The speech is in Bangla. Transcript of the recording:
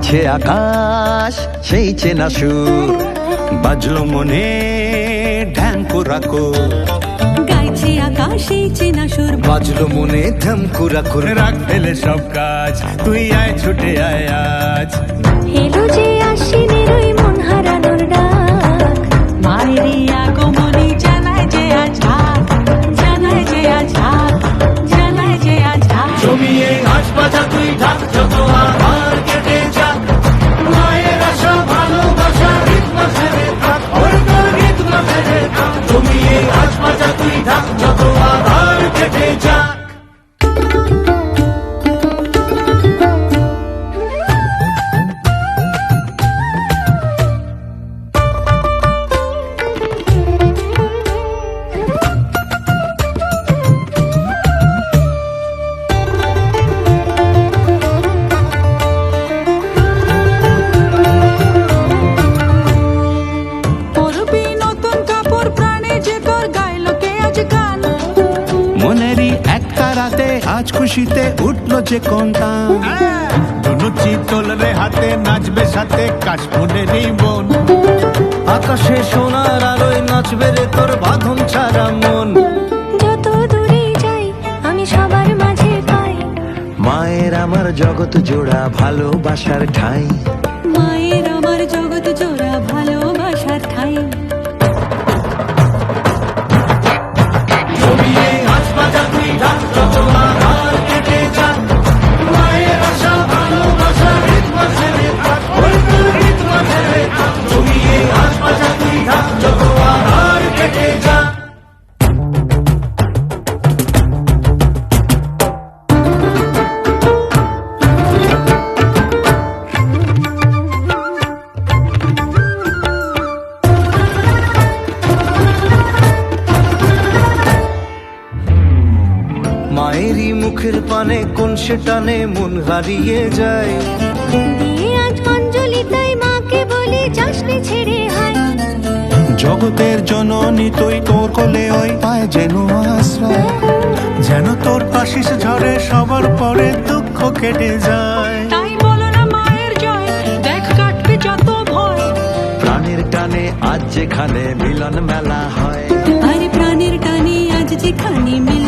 গাইছে আকাশ সেই চেনা সুর, বাজলো মনে ঢ্যাঙ্কুরাকো, গাইছে আকাশ এই চেনা সুর, বাজলো মনে ধমকুরাকুর। রাগ ফেলে সব কাজ, তুই আয় ছুটে আয় আজ। এলো যে আশ্বিনের ওই মন হারানোর ডাক, মায়েরই আগমনী জানায় যে আজ হাত, জানায় যে আজ হাত, জানায় যে আজ হাত। জমিয়ে আজ বাজা তুই ঢাক, যত আবার কেটে যাক, মায়ের আশা ভালোবাসা রিতম ফেরে থাক, ওর তোর রিতম ফেরে থাক। জমিয়ে আজ বাজা তুই ঢাক, যত আবার কেটে যাক। পরবি নতুন কাপড় প্রাণে যে তোর গাইলো কে আজ গান, মনেরই একটা রাতে আজ খুশিতে উঠলো যে কোনটা, ধনুচি তোলরে হাতে নাচবে সাথে কাশফুলেরই বোন। আকাশে সোনার আলোয় নাচবে রে তোর বাঁধন ছাড়া মন। যত দূরে যাই আমি সবার মাঝে পাই, মায়ের আমার জগৎ জোড়া ভালোবাসার ঠাই, মায়ের আমার জগৎ জোড়া ভালোবাসার ঠাই। জমিয়ে আজ বাজা তুই ঢাক, যত আবার কেটে যাক, মায়ের আশা ভালোবাসা রিতম ফেরে থাক, ওর তোর রিতম ফেরে থাক। জমিয়ে আজ বাজা তুই ঢাক, যত আবার কেটে যাক। মায়েরই মুখের পানে কোন সে টানে মন হারিয়ে যায়। দিয়ে আজ অঞ্জলি তাই মাকে বলি যাসনি ছেড়ে হায়, জগতের জননী তুই, তোর কোলে ওই পায় যেন আশ্রয়, যেন তোর আশিস ঝরে সবার পরে দুঃখ কেটে যায়। তাই বলো না মায়ের জয়, দেখ কাটবে যত ভয়। প্রাণের টানে আজ যেখানে মিলন মেলা হয়, আরে প্রাণের টানে আজ যেখানে মিলন